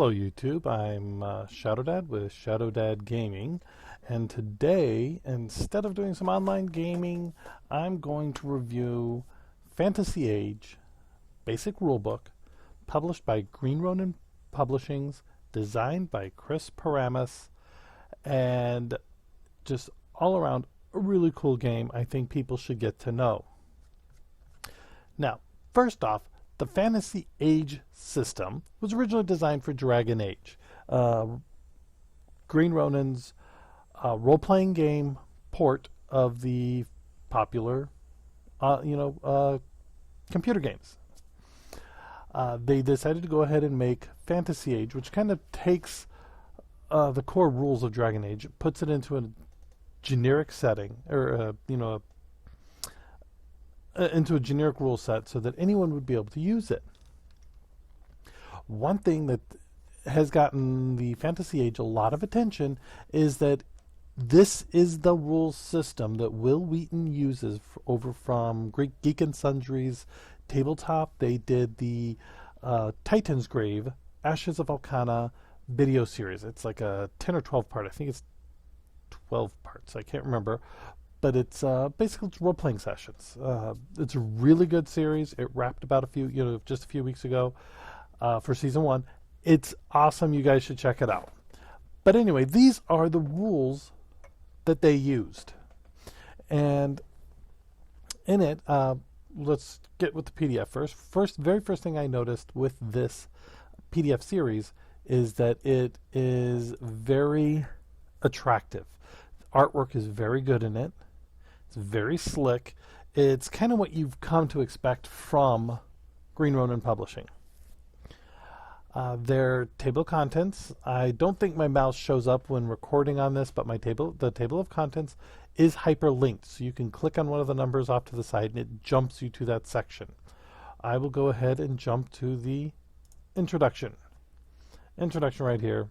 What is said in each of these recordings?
Hello YouTube, I'm ShadowDad with ShadowDad Gaming, and today, instead of doing some online gaming, I'm going to review Fantasy Age Basic Rulebook, published by Green Ronin Publishings, designed by Chris Paramus, and just all around a really cool game I think people should get to know. Now, first off, the Fantasy Age system was originally designed for Dragon Age, Green Ronin's role-playing game port of the popular, computer games. They decided to go ahead and make Fantasy Age, which kind of takes the core rules of Dragon Age, puts it into a generic setting, or into a generic rule set so that anyone would be able to use it. One thing that has gotten the Fantasy Age a lot of attention is that this is the rule system that Will Wheaton uses over from Geek and Sundry's tabletop. They did the Titan's Grave, Ashes of Arcana video series. It's like a 10 or 12 part. I think it's 12 parts. I can't remember. But it's basically role-playing sessions. It's a really good series. It wrapped about just a few weeks ago for season 1. It's awesome. You guys should check it out. But anyway, these are the rules that they used. And in it, let's get with the PDF first. Very first thing I noticed with this PDF series is that it is very attractive. The artwork is very good in it. It's very slick. It's kind of what you've come to expect from Green Ronin Publishing. Their table of contents, I don't think my mouse shows up when recording on this, but the table of contents is hyperlinked. So you can click on one of the numbers off to the side and it jumps you to that section. I will go ahead and jump to the introduction. Introduction right here.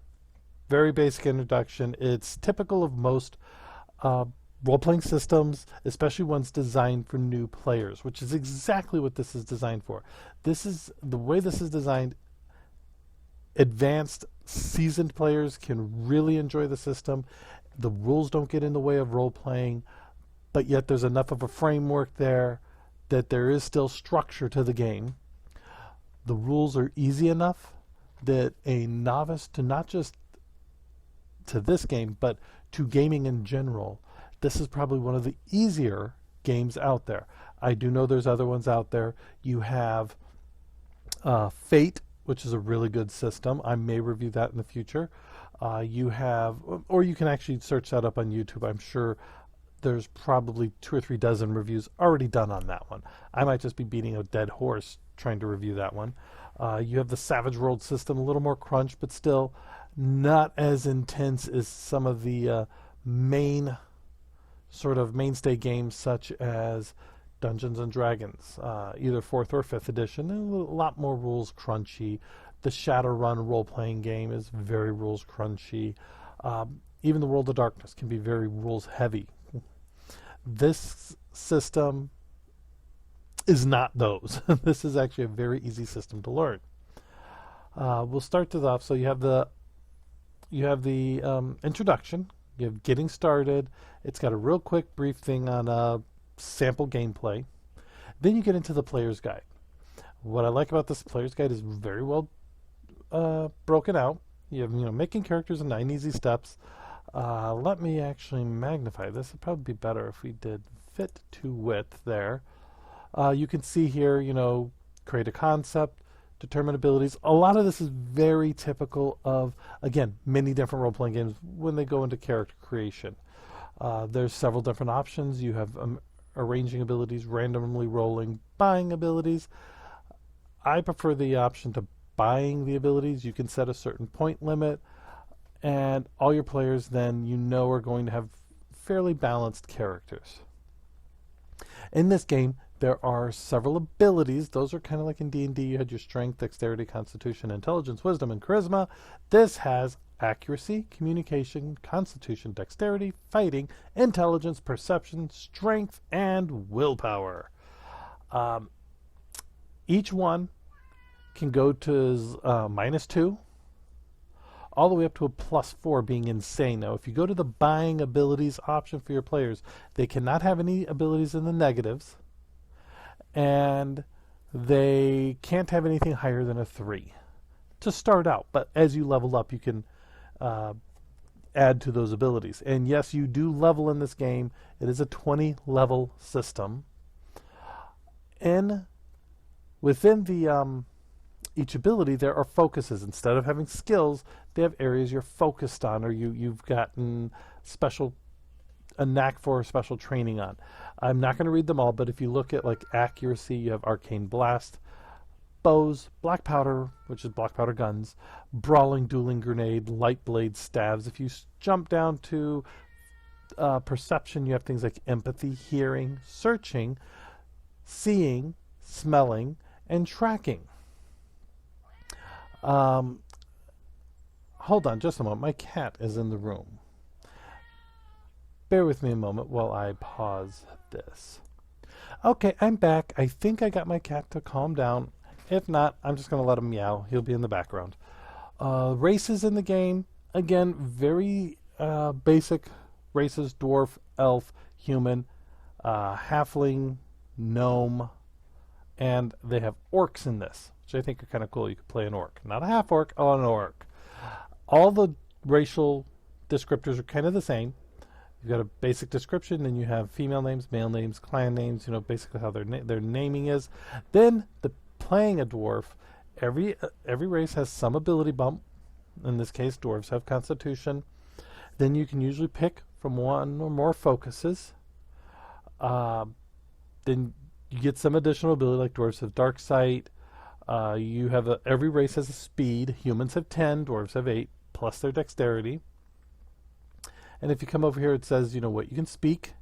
Very basic introduction. It's typical of most role-playing systems, especially ones designed for new players, which is exactly what this is designed for. This is the way this is designed. Advanced, seasoned players can really enjoy the system. The rules don't get in the way of role-playing, but yet there's enough of a framework there that there is still structure to the game. The rules are easy enough that a novice, to not just to this game, but to gaming in general, this is probably one of the easier games out there. I do know there's other ones out there. You have Fate, which is a really good system. I may review that in the future. You have, or you can actually search that up on YouTube. I'm sure there's probably 2 or 3 dozen reviews already done on that one. I might just be beating a dead horse trying to review that one. You have the Savage World system, a little more crunch, but still not as intense as some of the mainstay games such as Dungeons and Dragons, either 4th or 5th edition. A lot more rules crunchy. The Shadowrun role-playing game is very rules crunchy. Even the World of Darkness can be very rules heavy. This system is not those. This is actually a very easy system to learn. We'll start this off. So you have the introduction. You have getting started. It's got a real quick brief thing on sample gameplay. Then you get into the player's guide. What I like about this player's guide is very well broken out. You have making characters in 9 easy steps. Let me actually magnify this. It'd probably be better if we did fit to width there. You can see here, create a concept, determine abilities. A lot of this is very typical of, again, many different role-playing games when they go into character creation. There's several different options. You have arranging abilities, randomly rolling, buying abilities. I prefer the option to buying the abilities. You can set a certain point limit, and all your players then are going to have fairly balanced characters. In this game, there are several abilities. Those are kind of like in D&D. You had your strength, dexterity, constitution, intelligence, wisdom, and charisma. This has accuracy, communication, constitution, dexterity, fighting, intelligence, perception, strength, and willpower. Each one can go to -2 all the way up to a +4, being insane. Now, if you go to the buying abilities option for your players, they cannot have any abilities in the negatives, and they can't have anything higher than a 3 to start out. But as you level up, you can add to those abilities. And yes, you do level in this game. It is a 20 level system. And within the each ability, there are focuses. Instead of having skills, they have areas you're focused on, or you've gotten a knack for, special training on. I'm not going to read them all, but if you look at like accuracy, you have arcane blast, bows, black powder, which is black powder guns, brawling, dueling grenade, light blade, stabs. If you jump down to perception, you have things like empathy, hearing, searching, seeing, smelling, and tracking. Hold on just a moment. My cat is in the room. Bear with me a moment while I pause this. Okay, I'm back. I think I got my cat to calm down. If not, I'm just going to let him meow. He'll be in the background. Races in the game. Again, very basic races. Dwarf, elf, human, halfling, gnome, and they have orcs in this, which I think are kind of cool. You could play an orc. Not a half orc, an orc. All the racial descriptors are kind of the same. You've got a basic description, and you have female names, male names, clan names, basically how their naming is. Then, playing a dwarf, every race has some ability bump. In this case, dwarves have constitution. Then you can usually pick from one or more focuses. Then you get some additional ability, like dwarves have dark sight. You have every race has a speed. Humans have 10, dwarves have 8, plus their dexterity. And if you come over here, it says, what you can speak.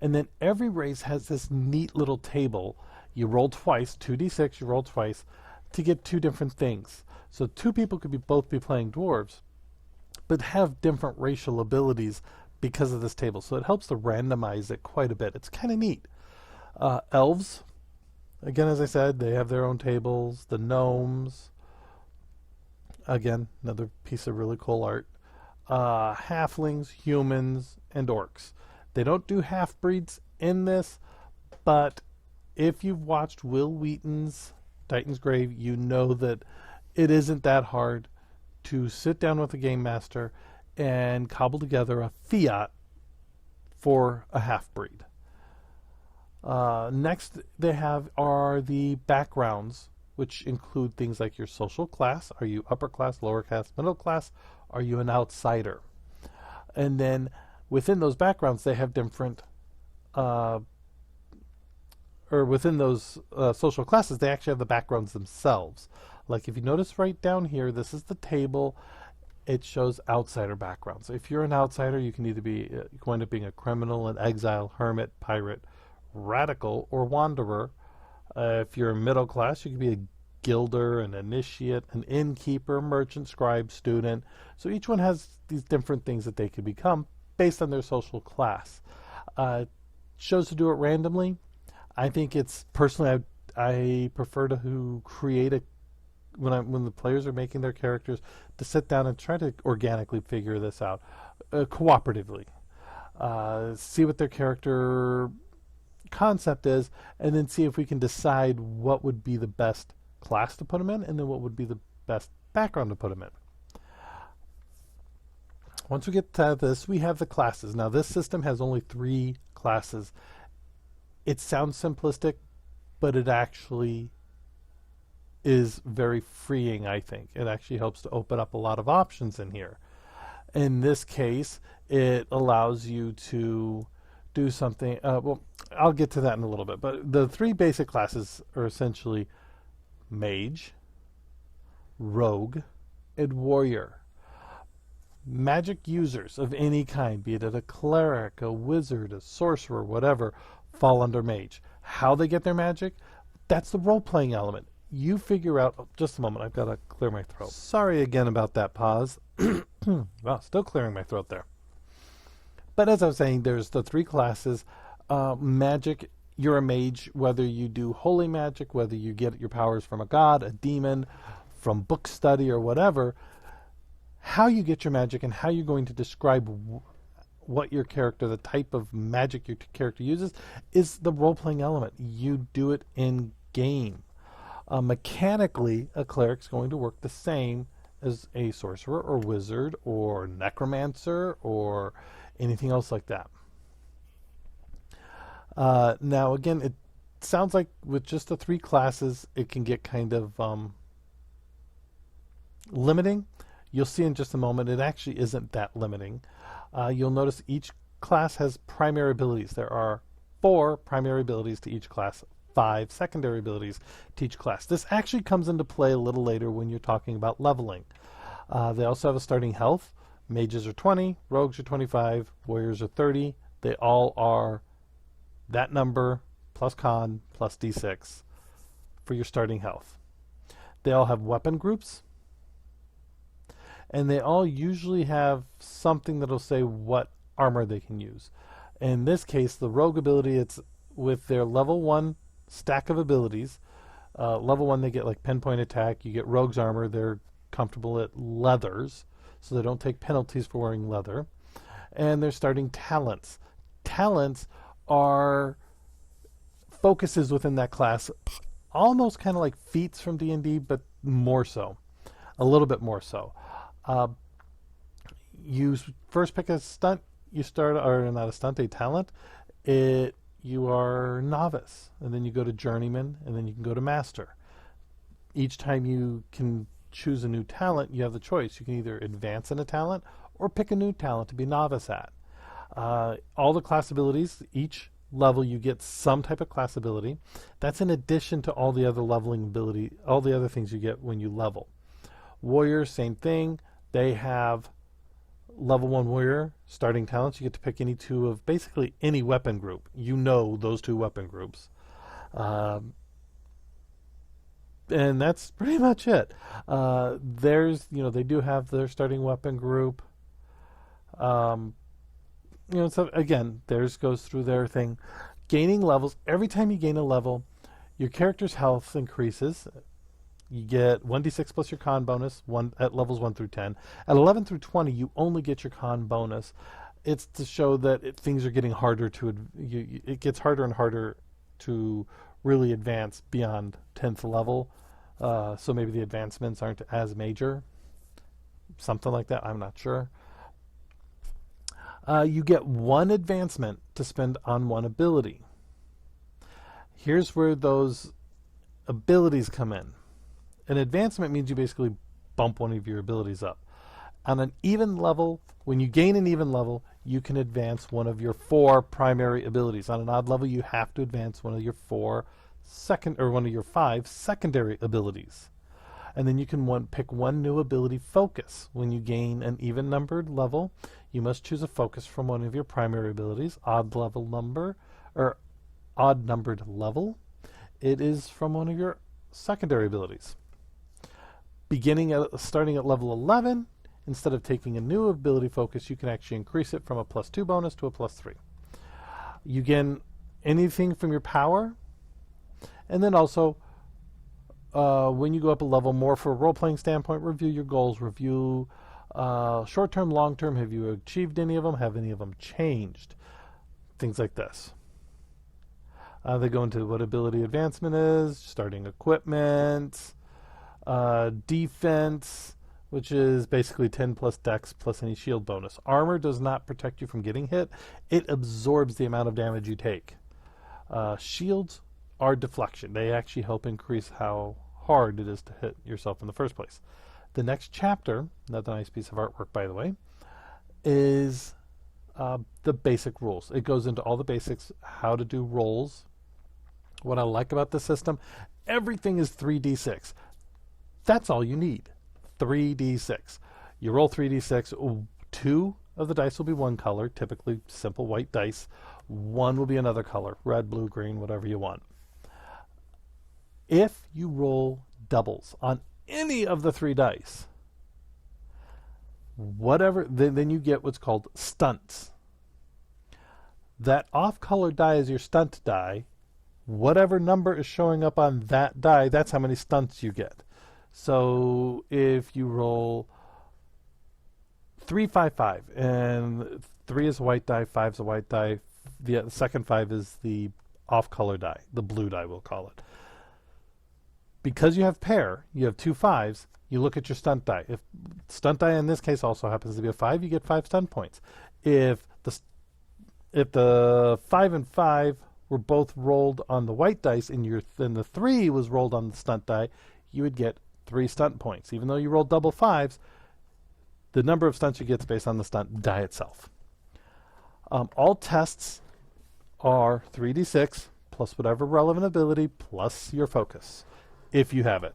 And then every race has this neat little table. You roll twice, 2d6, you roll twice, to get two different things. So two people could both be playing dwarves, but have different racial abilities because of this table. So it helps to randomize it quite a bit. It's kind of neat. Elves, again, as I said, they have their own tables. The gnomes, again, another piece of really cool art. Halflings, humans, and orcs. They don't do half-breeds in this, but if you've watched Will Wheaton's Titan's Grave, you know that it isn't that hard to sit down with a game master and cobble together a fiat for a half-breed. Next they have are the backgrounds, which include things like your social class. Are you upper class, lower class, middle class? Are you an outsider? And then within those backgrounds, they have different, within those social classes, they actually have the backgrounds themselves. Like if you notice right down here, this is the table. It shows outsider backgrounds. If you're an outsider, you can either be going to being a criminal, an exile, hermit, pirate, radical, or wanderer. If you're middle class, you can be a gilder, an initiate, an innkeeper, merchant, scribe, student. So each one has these different things that they could become based on their social class. Chose to do it randomly. I think it's personally I prefer to create when the players are making their characters to sit down and try to organically figure this out cooperatively. See what their character concept is, and then see if we can decide what would be the best class to put them in, and then what would be the best background to put them in. Once we get to this, we have the classes. Now, this system has only 3 classes. It sounds simplistic, but it actually is very freeing, I think. It actually helps to open up a lot of options in here. In this case, it allows you to do something. Well, I'll get to that in a little bit. But the 3 basic classes are essentially mage, rogue, and warrior. Magic users of any kind, be it a cleric, a wizard, a sorcerer, whatever, fall under mage. How they get their magic, that's the role-playing element. You figure out... Oh, just a moment, I've got to clear my throat. Sorry again about that pause. Wow, still clearing my throat there. But as I was saying, there's the 3 classes. Magic, you're a mage, whether you do holy magic, whether you get your powers from a god, a demon, from book study, or whatever. How you get your magic and how you're going to describe what your character, the type of magic your character uses, is the role-playing element. You do it in game. Mechanically, a cleric's going to work the same as a sorcerer or wizard or necromancer or anything else like that. Now, again, it sounds like with just the 3 classes, it can get kind of limiting. You'll see in just a moment, it actually isn't that limiting. You'll notice each class has primary abilities. There are 4 primary abilities to each class, 5 secondary abilities to each class. This actually comes into play a little later when you're talking about leveling. They also have a starting health. Mages are 20, rogues are 25, warriors are 30. They all are that number plus con plus d6 for your starting health. They all have weapon groups. And they all usually have something that'll say what armor they can use. In this case, the rogue ability, it's with their level 1 stack of abilities. Level 1, they get like pinpoint attack. You get rogue's armor. They're comfortable at leathers, so they don't take penalties for wearing leather. And they're starting talents. Talents are focuses within that class, almost kind of like feats from D&D, but more so. A little bit more so. You first pick a stunt. You start, or not a stunt, a talent. You are novice, and then you go to journeyman, and then you can go to master. Each time you can choose a new talent, you have the choice. You can either advance in a talent or pick a new talent to be novice at. All the class abilities, each level you get some type of class ability. That's in addition to all the other leveling ability, all the other things you get when you level. Warriors, same thing. They have level 1 warrior starting talents. You get to pick any 2 of basically any weapon group. You know those 2 weapon groups. And that's pretty much it. They do have their starting weapon group. So again, theirs goes through their thing. Gaining levels. Every time you gain a level, your character's health increases. You get 1d6 plus your con bonus at levels 1 through 10. At 11 through 20, you only get your con bonus. It's to show that things are getting harder it gets harder and harder to really advance beyond 10th level. So maybe the advancements aren't as major. Something like that. I'm not sure. You get 1 advancement to spend on 1 ability. Here's where those abilities come in. An advancement means you basically bump one of your abilities up. On an even level, when you gain an even level, you can advance one of your 4 primary abilities. On an odd level, you have to advance one of your 5 secondary abilities. And then you can pick 1 new ability focus. When you gain an even numbered level, you must choose a focus from one of your primary abilities. Odd numbered level, it is from one of your secondary abilities. Starting at level 11, instead of taking a new ability focus, you can actually increase it from a +2 bonus to a +3. You gain anything from your power, and then also when you go up a level, more for a role-playing standpoint, review your goals, review short-term, long-term. Have you achieved any of them? Have any of them changed? Things like this. They go into what ability advancement is, starting equipment, defense, which is basically 10 plus dex plus any shield bonus. Armor does not protect you from getting hit. It absorbs the amount of damage you take. Shields are deflection. They actually help increase how hard it is to hit yourself in the first place. The next chapter, another nice piece of artwork, by the way, is the basic rules. It goes into all the basics, how to do rolls. What I like about the system, everything is 3d6. That's all you need. 3d6. You roll 3d6. 2 of the dice will be one color, typically simple white dice. 1 will be another color, red, blue, green, whatever you want. If you roll doubles on any of the 3 dice, then you get what's called stunts. That off-color die is your stunt die. Whatever number is showing up on that die, that's how many stunts you get. So if you roll 3, 5, 5, and 3 is a white die, 5 is a white die. The second 5 is the off-color die, the blue die, we'll call it. Because you have pair, you have 2 5s. You look at your stunt die. If stunt die in this case also happens to be a 5, you get 5 stunt points. If the 5 and 5 were both rolled on the white dice and the 3 was rolled on the stunt die, you would get 3 stunt points. Even though you rolled double 5s, the number of stunts you get is based on the stunt die itself. All tests are 3d6 plus whatever relevant ability plus your focus, if you have it.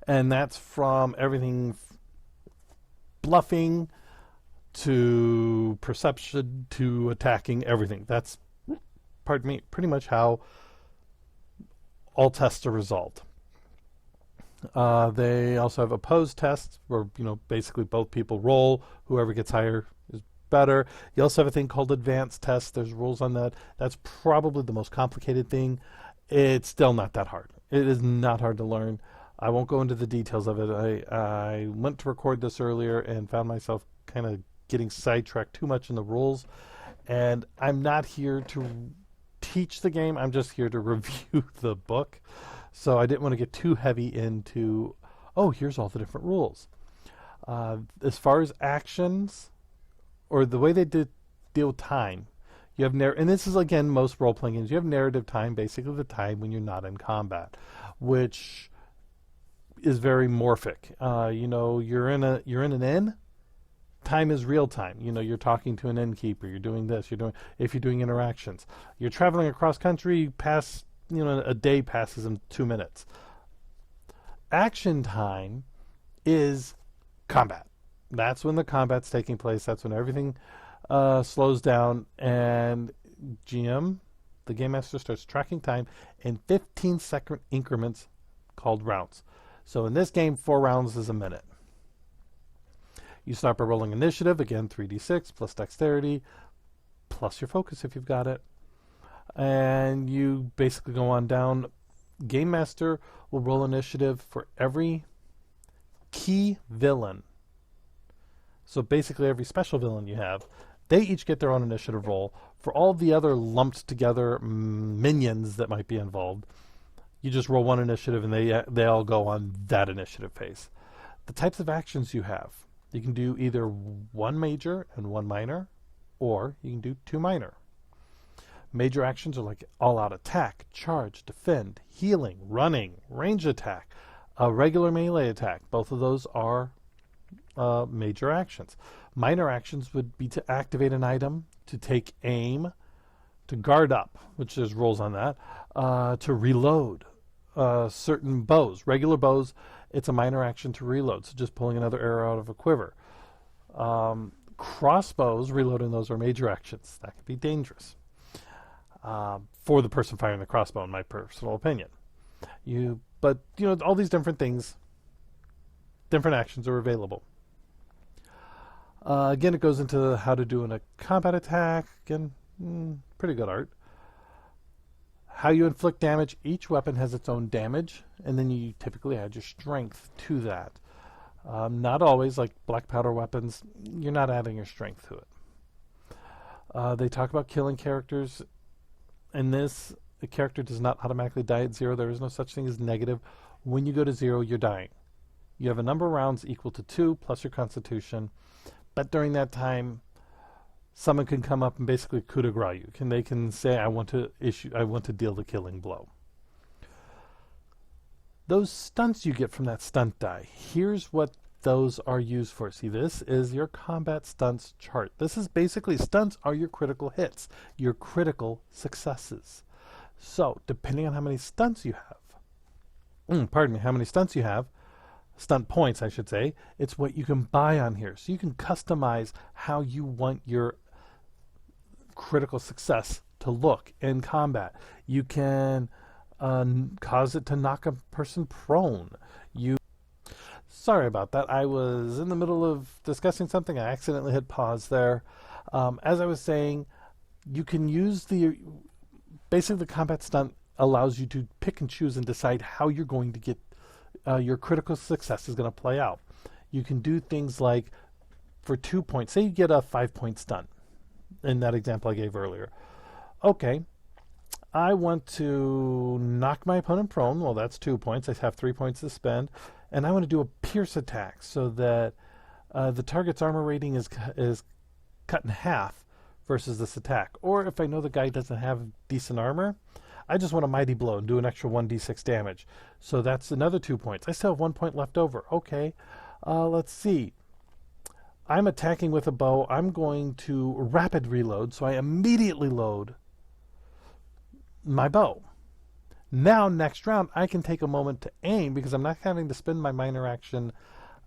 And that's from everything bluffing to perception to attacking, everything. That's, pardon me, pretty much how all tests are resolved. They also have opposed tests where, basically both people roll. Whoever gets higher is better. You also have a thing called advanced tests. There's rules on that. That's probably the most complicated thing. It's still not that hard. It is not hard to learn. I won't go into the details of it. I went to record this earlier and found myself kind of getting sidetracked too much in the rules. And I'm not here to teach the game. I'm just here to review the book. So I didn't want to get too heavy into, here's all the different rules. As far as actions, or the way they deal with time, you have and this is, again, most role-playing games. You have narrative time, basically the time when you're not in combat, which is very morphic. You're in an inn. Time is real time. You're talking to an innkeeper. You're doing this. If you're doing interactions. You're traveling across country. A day passes in 2 minutes. Action time is combat. That's when the combat's taking place. That's when everything slows down, and GM, the game master, starts tracking time in 15-second increments called rounds. So in this game, 4 rounds is a minute. You start by rolling initiative, again 3d6 plus dexterity plus your focus if you've got it. And you basically go on down. Game master will roll initiative for every key villain. So basically every special villain you have, they each get their own initiative roll. For all the other lumped together minions that might be involved, you just roll 1 initiative and they all go on that initiative phase. The types of actions you have, you can do either 1 major and 1 minor, or you can do 2 minor. Major actions are like all-out attack, charge, defend, healing, running, range attack, a regular melee attack. Both of those are major actions. Minor actions would be to activate an item, to take aim, to guard up, which there's rules on that, to reload certain bows. Regular bows, it's a minor action to reload, so just pulling another arrow out of a quiver. Crossbows, reloading those are major actions. That could be dangerous for the person firing the crossbow, in my personal opinion. But all these different things, different actions are available. Again, it goes into how to do a combat attack. Again, pretty good art. How you inflict damage. Each weapon has its own damage, and then you typically add your strength to that. Not always, like black powder weapons, you're not adding your strength to it. They talk about killing characters. In this, a character does not automatically die at 0. There is no such thing as negative. When you go to 0, you're dying. You have a number of rounds equal to 2 plus your constitution. But during that time, someone can come up and basically coup de grace you. They can say, I want to deal the killing blow. Those stunts you get from that stunt die, here's what those are used for. See, this is your combat stunts chart. This is basically, stunts are your critical hits, your critical successes. So, depending on how many stunts you have, how many stunts you have, stunt points, I should say, it's what you can buy on here. So you can customize how you want your critical success to look in combat. You can cause it to knock a person prone. Sorry about that. I was in the middle of discussing something. I accidentally hit pause there. As I was saying, you can use basically the combat stunt allows you to pick and choose and decide how you're going to get your critical success is going to play out. You can do things like for 2 points. Say you get a 5-point stunt in that example I gave earlier. Okay, I want to knock my opponent prone. Well, that's 2 points. I have 3 points to spend. And I want to do a pierce attack so that the target's armor rating is cut in half versus this attack. Or if I know the guy doesn't have decent armor, I just want a mighty blow and do an extra 1d6 damage. So that's another 2 points. I still have 1 point left over. Okay, let's see. I'm attacking with a bow. I'm going to rapid reload, so I immediately load my bow. Now, next round, I can take a moment to aim because I'm not having to spend my minor action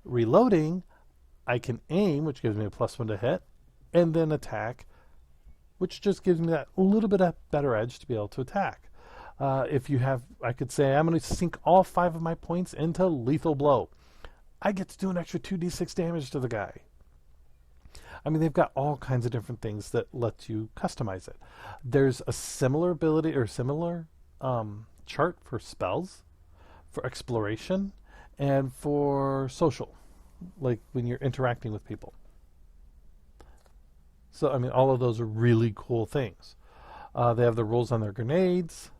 reloading. I can aim, which gives me a +1 to hit, and then attack, which just gives me that little bit of better edge to be able to attack. If you have, I could say, I'm going to sink all 5 of my points into lethal blow. I get to do an extra 2d6 damage to the guy. I mean, they've got all kinds of different things that let you customize it. There's a similar ability or similar chart for spells, for exploration, and for social, like when you're interacting with people. So, I mean, all of those are really cool things. They have the rules on their grenades.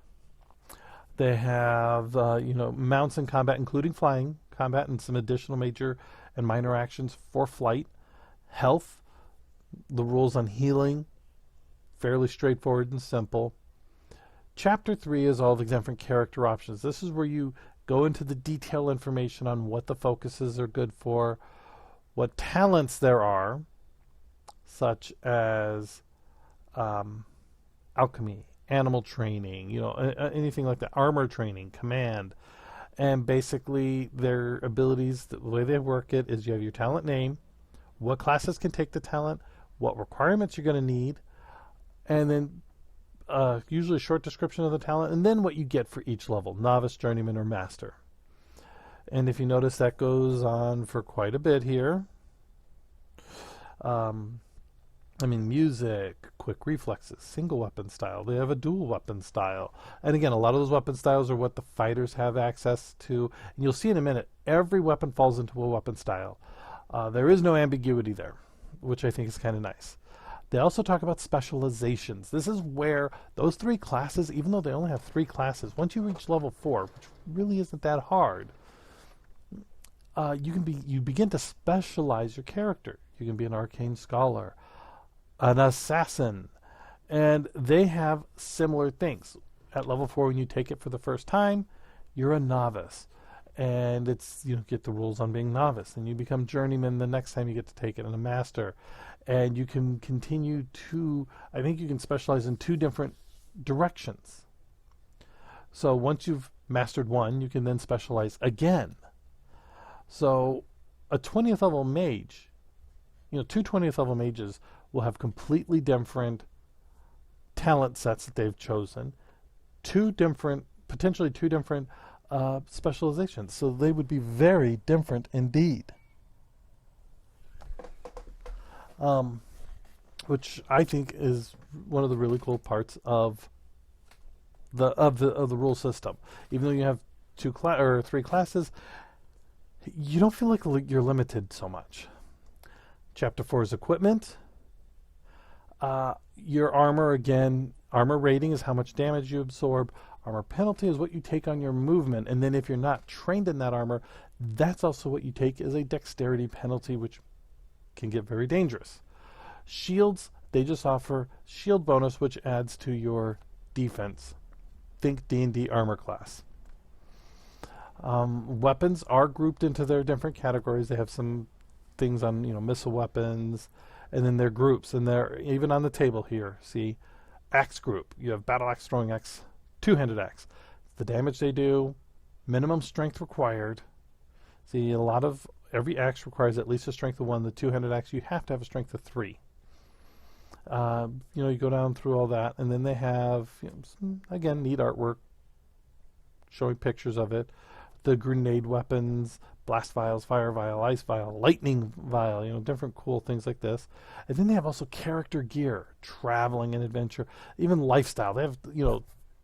They have, mounts in combat, including flying combat, and some additional major and minor actions for flight. Health, the rules on healing, fairly straightforward and simple. Chapter 3 is all the different character options. This is where you go into the detailed information on what the focuses are good for, what talents there are, such as alchemy, animal training, anything like that, armor training, command. And basically their abilities, the way they work it is you have your talent name, what classes can take the talent, what requirements you're going to need, and then usually a short description of the talent, and then what you get for each level, novice, journeyman, or master. And if you notice, that goes on for quite a bit here. Music, quick reflexes, single weapon style. They have a dual weapon style. And again, a lot of those weapon styles are what the fighters have access to. And you'll see in a minute, every weapon falls into a weapon style. There is no ambiguity there, which I think is kind of nice. They also talk about specializations. This is where those 3 classes, even though they only have 3 classes, once you reach level 4, which really isn't that hard, you begin to specialize your character. You can be an arcane scholar, an assassin, and they have similar things. At level 4, when you take it for the first time, you're a novice. And it's, get the rules on being novice, and you become journeyman the next time you get to take it, and a master. And you can continue to, I think you can specialize in 2 different directions. So once you've mastered one, you can then specialize again. So a 20th level mage, 2 20th level mages will have completely different talent sets that they've chosen, potentially two different specializations. So they would be very different indeed. Which I think is one of the really cool parts of the rule system. Even though you have 3 classes, you don't feel like you're limited so much. Chapter 4 is equipment. Your armor, again, armor rating is how much damage you absorb. Armor penalty is what you take on your movement. And then if you're not trained in that armor, that's also what you take as a dexterity penalty, which can get very dangerous. Shields, they just offer shield bonus, which adds to your defense. Think D&D armor class. Weapons are grouped into their different categories. They have some things on, missile weapons, and then their groups, and they're even on the table here. See, axe group. You have battle axe, throwing axe, two-handed axe. The damage they do, minimum strength required. See, every axe requires at least a strength of 1. The two-handed axe, you have to have a strength of 3. You go down through all that, and then they have, some, again, neat artwork showing pictures of it. The grenade weapons, blast vials, fire vial, ice vial, lightning vial, different cool things like this. And then they have also character gear, traveling and adventure, even lifestyle. They have,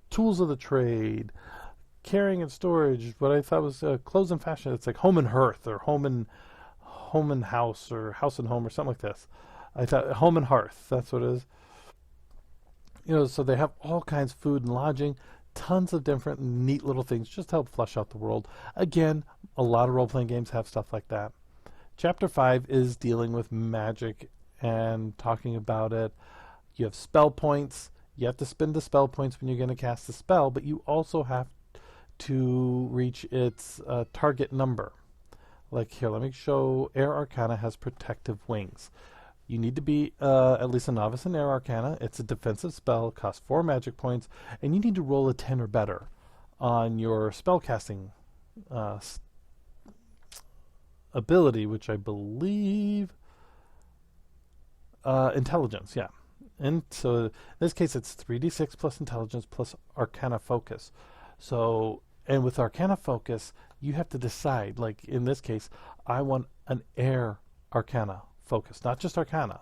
tools of the trade, carrying and storage, what I thought was clothes and fashion. It's like home and hearth, or home Home and House or House and Home or something like this. I thought Home and Hearth, that's what it is. So they have all kinds of food and lodging, tons of different neat little things just to help flesh out the world. Again, a lot of role-playing games have stuff like that. Chapter 5 is dealing with magic and talking about it. You have spell points. You have to spend the spell points when you're going to cast a spell, but you also have to reach its target number. Like here, let me show Air Arcana has protective wings. You need to be at least a novice in Air Arcana. It's a defensive spell, costs 4 magic points, and you need to roll a 10 or better on your spellcasting ability, which I believe intelligence, yeah. And so in this case, it's 3d6 plus intelligence plus Arcana focus. So, and with Arcana focus, you have to decide, like in this case, I want an Air Arcana focus, not just Arcana.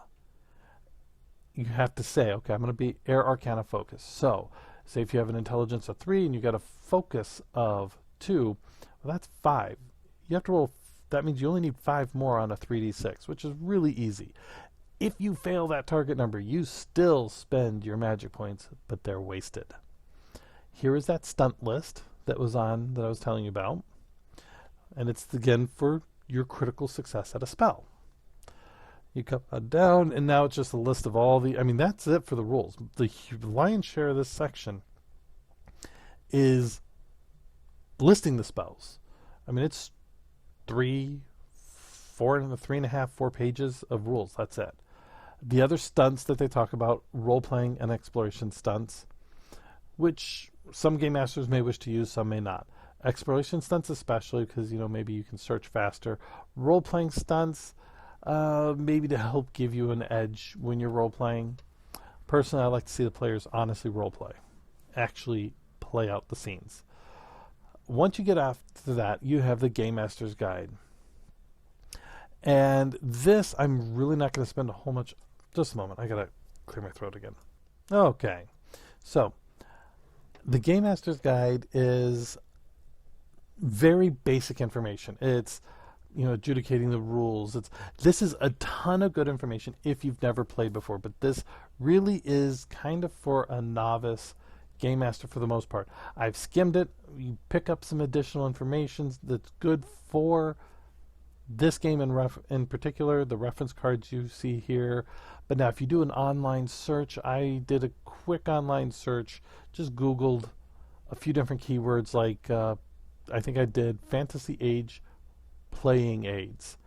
You have to say, okay, I'm going to be Air Arcana focus. So, say if you have an intelligence of 3 and you got a focus of 2, well, that's 5. You have to roll, that means you only need 5 more on a 3d6, which is really easy. If you fail that target number, you still spend your magic points, but they're wasted. Here is that stunt list that I was telling you about. And it's again for your critical success at a spell. You come down, and now it's just a list of all that's it for the rules. The lion's share of this section is listing the spells. It's 4 pages of rules. That's it. The other stunts that they talk about, role-playing and exploration stunts, which some game masters may wish to use, some may not. Exploration stunts especially because, maybe you can search faster. Role-playing stunts, maybe to help give you an edge when you're role-playing. Personally, I like to see the players honestly role-play. Actually play out the scenes. Once you get after that, you have the Game Master's Guide. And this, I'm really not going to spend a whole much... Just a moment. I got to clear my throat again. Okay. So, the Game Master's Guide is very basic information. It's, adjudicating the rules. This is a ton of good information if you've never played before, but this really is kind of for a novice game master for the most part. I've skimmed it. You pick up some additional information that's good for this game in particular, the reference cards you see here. But now if you do an online search, I did a quick online search, just Googled a few different keywords like, I think I did Fantasy Age playing aids,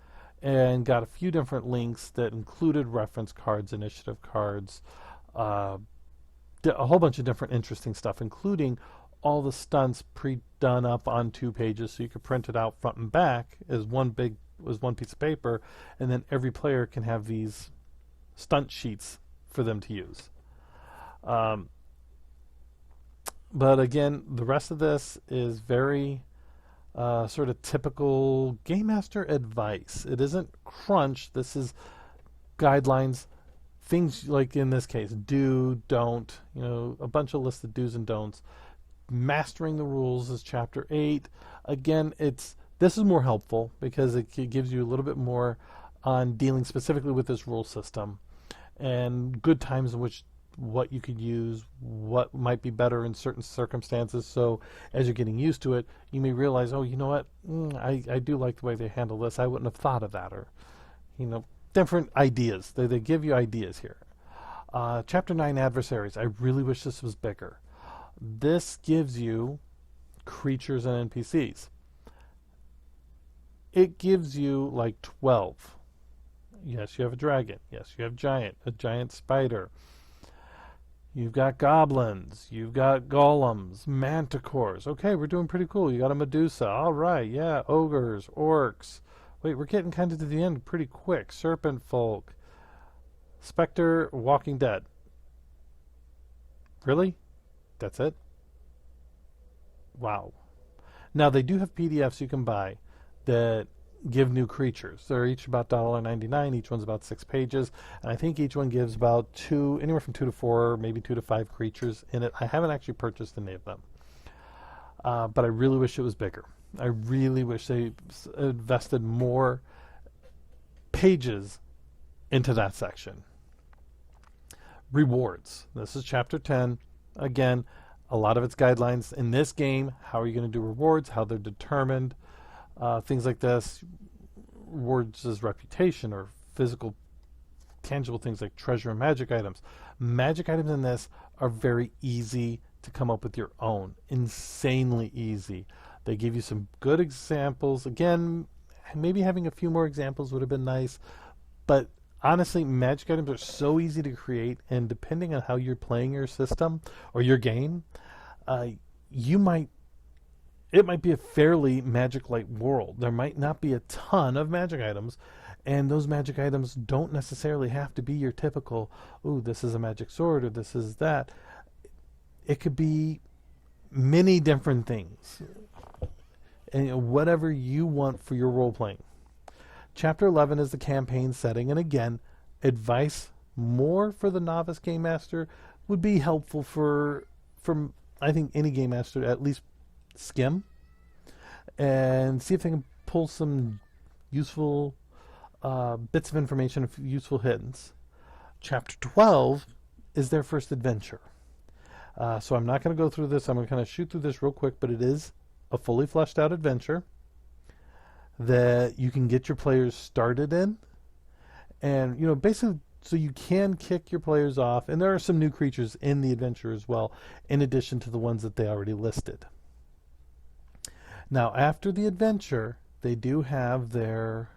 and got a few different links that included reference cards, initiative cards, a whole bunch of different interesting stuff, including all the stunts pre-done up on 2 pages, so you could print it out front and back as one piece of paper, and then every player can have these stunt sheets for them to use. But again, the rest of this is very sort of typical Game Master advice. It isn't crunch. This is guidelines, things like in this case, do, don't, a bunch of listed do's and don'ts. Mastering the rules is chapter 8. Again, this is more helpful because it gives you a little bit more on dealing specifically with this rule system and good times in which what you could use, what might be better in certain circumstances. So as you're getting used to it, you may realize, oh, you know what, I do like the way they handle this. I wouldn't have thought of that. Or, different ideas. They give you ideas here. Chapter 9, Adversaries. I really wish this was bigger. This gives you creatures and NPCs. It gives you like 12. Yes, you have a dragon. Yes, you have a giant spider. You've got goblins. You've got golems, manticores. Okay, we're doing pretty cool. You got a Medusa. All right, yeah, ogres, orcs. Wait, we're getting kind of to the end pretty quick. Serpent folk. Spectre, Walking Dead. Really? That's it? Wow. Now, they do have PDFs you can buy that give new creatures. They're each about $1.99. Each one's about 6 pages. And I think each one gives about anywhere from 2 to 4, maybe 2 to 5 creatures in it. I haven't actually purchased any of them. But I really wish it was bigger. I really wish they invested more pages into that section. Rewards. This is chapter 10. Again, a lot of its guidelines in this game. How are you going to do rewards? How they're determined? Things like this. Rewards as reputation or physical, tangible things like treasure and magic items. Magic items in this are very easy to come up with your own. Insanely easy. They give you some good examples. Again, maybe having a few more examples would have been nice, but honestly, magic items are so easy to create, and depending on how you're playing your system or your game, it might be a fairly magic-light world. There might not be a ton of magic items, and those magic items don't necessarily have to be your typical, ooh, this is a magic sword or this is that. It could be many different things, and whatever you want for your role-playing. Chapter 11 is the campaign setting, and again, advice more for the novice game master would be helpful for I think any game master to at least skim and see if they can pull some useful bits of information, useful hints. Chapter 12 is their first adventure. So I'm not going to go through this. I'm going to kind of shoot through this real quick, but it is a fully fleshed out adventure that you can get your players started in. And, you know, basically, so you can kick your players off. And there are some new creatures in the adventure as well, in addition to the ones that they already listed. Now, after the adventure, they do have their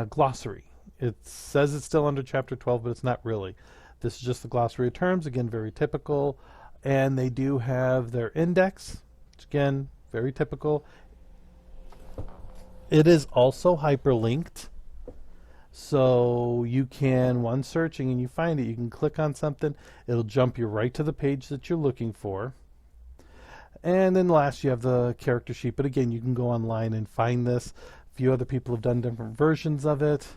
glossary. It says it's still under Chapter 12, but it's not really. This is just the glossary of terms, again, very typical. And they do have their index, which, again, very typical. It is also hyperlinked. So you can, once searching and you find it, you can click on something. It'll jump you right to the page that you're looking for. And then last, you have the character sheet. But again, you can go online and find this. A few other people have done different versions of it.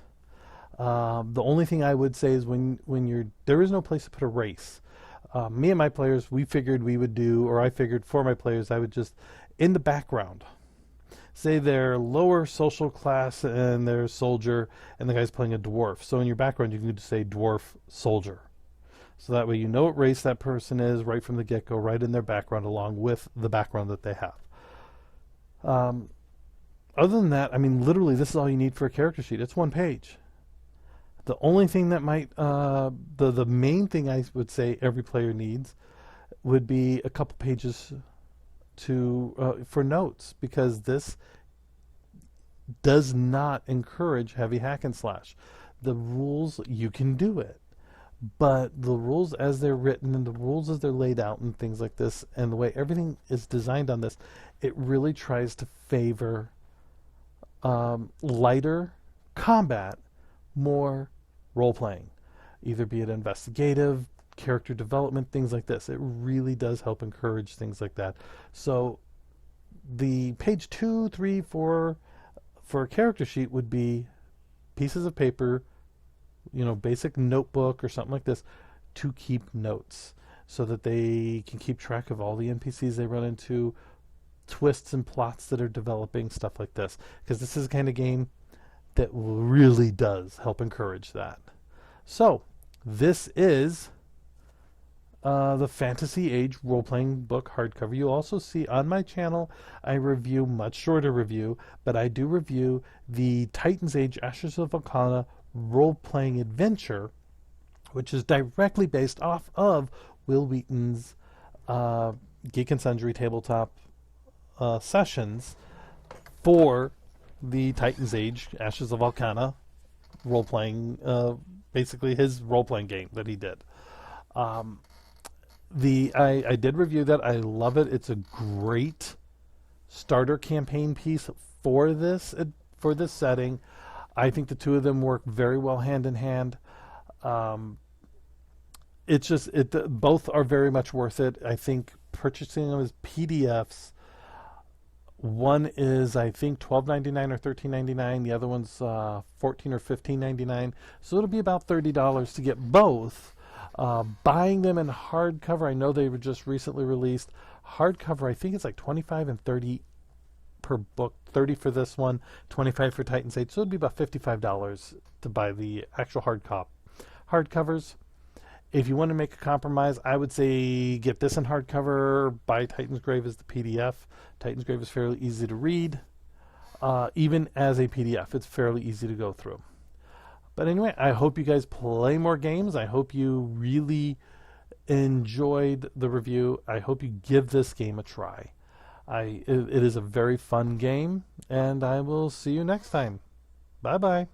The only thing I would say is there is no place to put a race. Me and my players, we figured we would do, or I figured for my players, I would just, in the background, say they're lower social class and they're soldier and the guy's playing a dwarf. So in your background, you can just say dwarf soldier. So that way you know what race that person is right from the get-go, right in their background, along with the background that they have. Other than that, I mean, literally, this is all you need for a character sheet. It's one page. The only thing that might, the main thing I would say every player needs would be a couple pages for notes, because this does not encourage heavy hack and slash. The rules, you can do it, but the rules as they're written and the rules as they're laid out and things like this, and the way everything is designed on this, it really tries to favor lighter combat, more role-playing, either be it investigative, character development, things like this. It really does help encourage things like that. So the page 2, 3, 4 for a character sheet would be pieces of paper, you know, basic notebook or something like this, to keep notes so that they can keep track of all the NPCs they run into, twists and plots that are developing, stuff like this. Because this is the kind of game that really does help encourage that. So this is the Fantasy Age role-playing book hardcover. You also see on my channel, I review much shorter review, but I do review the Titans Age Ashes of Arcana role-playing adventure, which is directly based off of Will Wheaton's Geek and Sundry tabletop sessions for the Titans Age Ashes of Arcana role-playing, basically his role-playing game that he did. I did review that. I love it. It's a great starter campaign piece for this setting. I think the two of them work very well hand in hand. Both are very much worth it. I think purchasing them as PDFs. One is, I think, $12.99 or $13.99. The other one's $14 or $15.99. So it'll be about $30 to get both. Buying them in hardcover, I know they were just recently released. Hardcover, I think it's like 25 and 30% per book, 30 for this one, 25 for Titan's Age, so it'd be about $55 to buy the actual hardcovers. If you want to make a compromise, I would say get this in hardcover, buy Titan's Grave as the PDF. Titan's Grave is fairly easy to read. Even as a PDF, it's fairly easy to go through. But anyway, I hope you guys play more games. I hope you really enjoyed the review. I hope you give this game a try. It is a very fun game, and I will see you next time. Bye-bye.